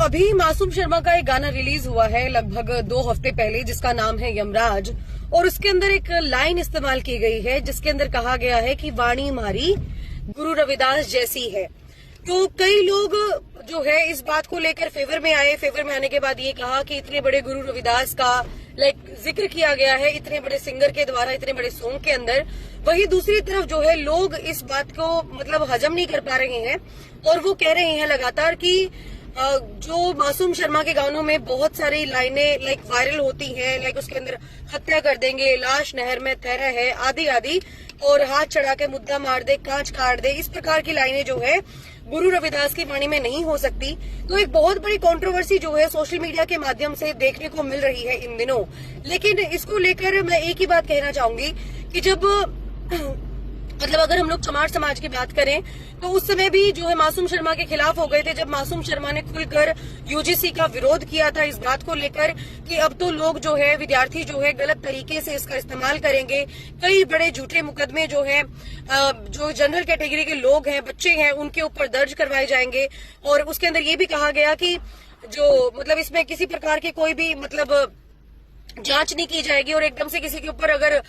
अभी मासूम शर्मा का एक गाना रिलीज हुआ है लगभग 2 हफ्ते पहले, जिसका नाम है यमराज। और उसके अंदर एक लाइन इस्तेमाल की गई है जिसके अंदर कहा गया है कि वाणी मारी गुरु रविदास जैसी है। तो कई लोग जो है इस बात को लेकर फेवर में आए। फेवर में आने के बाद ये कहा कि इतने बड़े गुरु रविदास का जिक्र किया गया है इतने बड़े सिंगर के द्वारा, इतने बड़े सॉन्ग के अंदर। वहीं दूसरी तरफ जो है लोग इस बात को हजम नहीं कर पा रहे हैं और वो कह रहे हैं लगातार कि जो मासूम शर्मा के गानों में बहुत सारी लाइनें वायरल होती हैं, उसके अंदर हत्या कर देंगे, लाश नहर में तैरा है, आदि आदि, और हाथ चढ़ा के मुद्दा मार दे, कांच काट दे, इस प्रकार की लाइनें जो है गुरु रविदास की वाणी में नहीं हो सकती। तो एक बहुत बड़ी कंट्रोवर्सी जो है सोशल मीडिया के माध्यम से देखने को मिल रही है इन दिनों। लेकिन इसको लेकर मैं एक ही बात कहना चाहूंगी कि जब अगर हम लोग चमार समाज की बात करें तो उस समय भी जो है मासूम शर्मा के खिलाफ हो गए थे, जब मासूम शर्मा ने खुलकर यूजीसी का विरोध किया था इस बात को लेकर कि अब तो लोग जो है विद्यार्थी जो है गलत तरीके से इसका इस्तेमाल करेंगे। कई बड़े झूठे मुकदमे जो है जो जनरल कैटेगरी के लोग हैं, बच्चे हैं, उनके ऊपर दर्ज करवाए जाएंगे। और उसके अंदर ये भी कहा गया कि जो इसमें किसी प्रकार की कोई भी जांच नहीं की जाएगी और एकदम से किसी के ऊपर अगर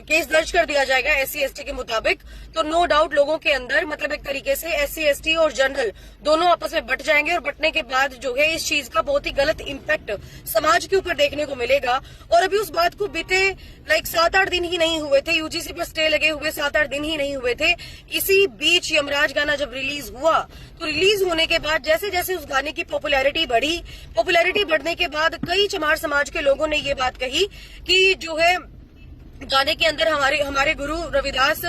केस दर्ज कर दिया जाएगा SC ST के मुताबिक, तो नो डाउट लोगों के अंदर एक तरीके से SC ST और जनरल दोनों आपस में बट जाएंगे और बटने के बाद जो है इस चीज का बहुत ही गलत इम्पैक्ट समाज के ऊपर देखने को मिलेगा। और अभी उस बात को बीते 7-8 दिन ही नहीं हुए थे, यूजीसी पर स्टे लगे हुए 7-8 दिन ही नहीं हुए थे। इसी बीच यमराज गाना जब रिलीज हुआ तो रिलीज होने के बाद जैसे जैसे उस गाने की पॉपुलैरिटी बढ़ी, पॉपुलैरिटी बढ़ने के बाद कई चमार समाज के लोगों ने ये बात कही कि जो है गाने के अंदर हमारे गुरु रविदास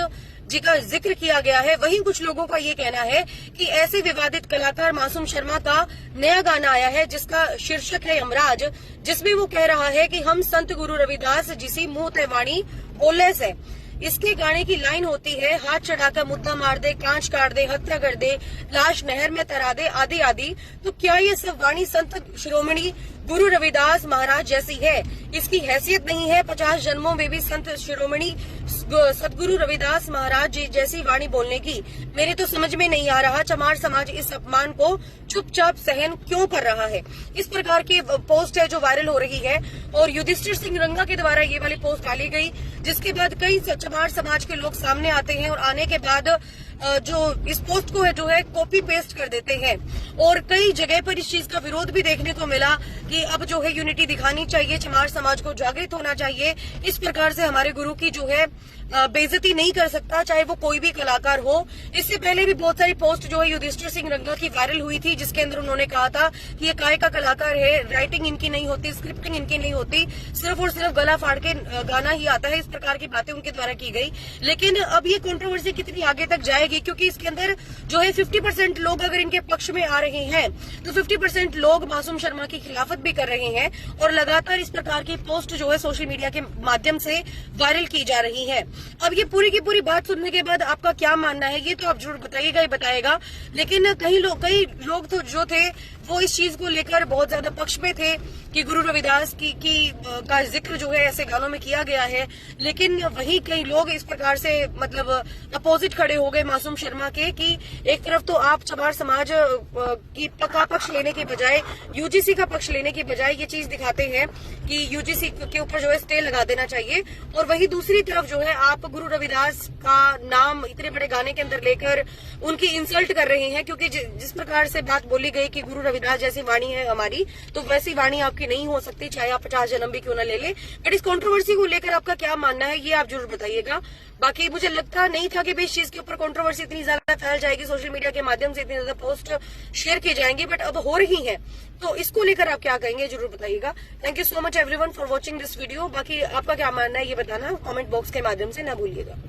जी का जिक्र किया गया है। वहीं कुछ लोगों का ये कहना है कि ऐसे विवादित कलाकार मासूम शर्मा का नया गाना आया है जिसका शीर्षक है यमराज, जिसमें वो कह रहा है कि हम संत गुरु रविदास जिसी मुंह ते वाणी बोले से। इसके गाने की लाइन होती है, हाथ चढ़ाकर मुद्दा मार दे, कांच काट दे, हत्या कर दे, लाश नहर में तरा दे, आदि आदि। तो क्या ये सब वाणी संत शिरोमणि गुरु रविदास महाराज जैसी है? इसकी हैसियत नहीं है 50 जन्मों में भी संत शिरोमणि सदगुरु रविदास महाराज जी जैसी वाणी बोलने की? मेरे तो समझ में नहीं आ रहा चमार समाज इस अपमान को चुपचाप सहन क्यों कर रहा है। इस प्रकार की पोस्ट है जो वायरल हो रही है और युधिष्ठिर सिंह रंगा के द्वारा ये वाली पोस्ट डाली गई, जिसके बाद कई चमार समाज के लोग सामने आते हैं और आने के बाद जो इस पोस्ट को जो है कॉपी पेस्ट कर देते हैं। और कई जगह पर इस चीज का विरोध भी देखने को मिला कि अब जो है यूनिटी दिखानी चाहिए, चमार समाज को जागृत होना चाहिए। इस प्रकार से हमारे गुरु की जो है बेइज्जती नहीं कर सकता, चाहे वो कोई भी कलाकार हो। इससे पहले भी बहुत सारी पोस्ट जो है युधिष्ठिर सिंह रंगा की वायरल हुई थी, जिसके अंदर उन्होंने कहा था कि ये काय का कलाकार है, राइटिंग इनकी नहीं होती, स्क्रिप्टिंग इनकी नहीं होती, सिर्फ और सिर्फ गला फाड़ के गाना ही आता है। इस प्रकार की बातें उनके द्वारा की गई। लेकिन अब ये कंट्रोवर्सी कितनी आगे तक जाएगी, क्योंकि इसके अंदर जो है 50% लोग अगर इनके पक्ष में आ रहे हैं तो 50% लोग मासूम शर्मा की खिलाफत भी कर रहे हैं और लगातार इस प्रकार की पोस्ट जो है सोशल मीडिया के माध्यम से वायरल की जा रही है। अब ये पूरी की पूरी बात सुनने के बाद आपका क्या मानना है ये तो आप जरूर बताइएगा ही बताएगा। लेकिन कई लोग तो जो थे वो इस चीज को लेकर बहुत ज्यादा पक्ष में थे कि गुरु रविदास का जिक्र जो है ऐसे गानों में किया गया है। लेकिन वहीं कई लोग इस प्रकार से अपोजिट खड़े हो गए मासूम शर्मा के कि एक तरफ तो आप चमार समाज का पक्ष लेने के बजाय, यूजीसी का पक्ष लेने के बजाय ये चीज दिखाते हैं कि यूजीसी के ऊपर जो है स्टे लगा देना चाहिए, और वहीं दूसरी तरफ जो है आप गुरु रविदास का नाम इतने बड़े गाने के अंदर लेकर उनकी इंसल्ट कर रहे हैं। क्योंकि जिस प्रकार से बात बोली गई कि गुरु रविदास जैसी वाणी है हमारी, तो वैसी वाणी आपकी नहीं हो सकती, चाहे आप 50 जन्म भी क्यों न ले ले। बट इस कंट्रोवर्सी को लेकर आपका क्या मानना है ये आप जरूर बताइएगा। बाकी मुझे लगता नहीं था कि इस चीज के ऊपर कंट्रोवर्सी इतनी ज्यादा फैल जाएगी, सोशल मीडिया के माध्यम से इतनी ज्यादा पोस्ट शेयर की जाएंगी, बट अब हो रही है। तो इसको लेकर आप क्या कहेंगे जरूर बताइएगा। Thank you so much everyone for watching this video. बाकी आपका क्या मानना है ये बताना कमेंट बॉक्स के माध्यम से ना भूलिएगा।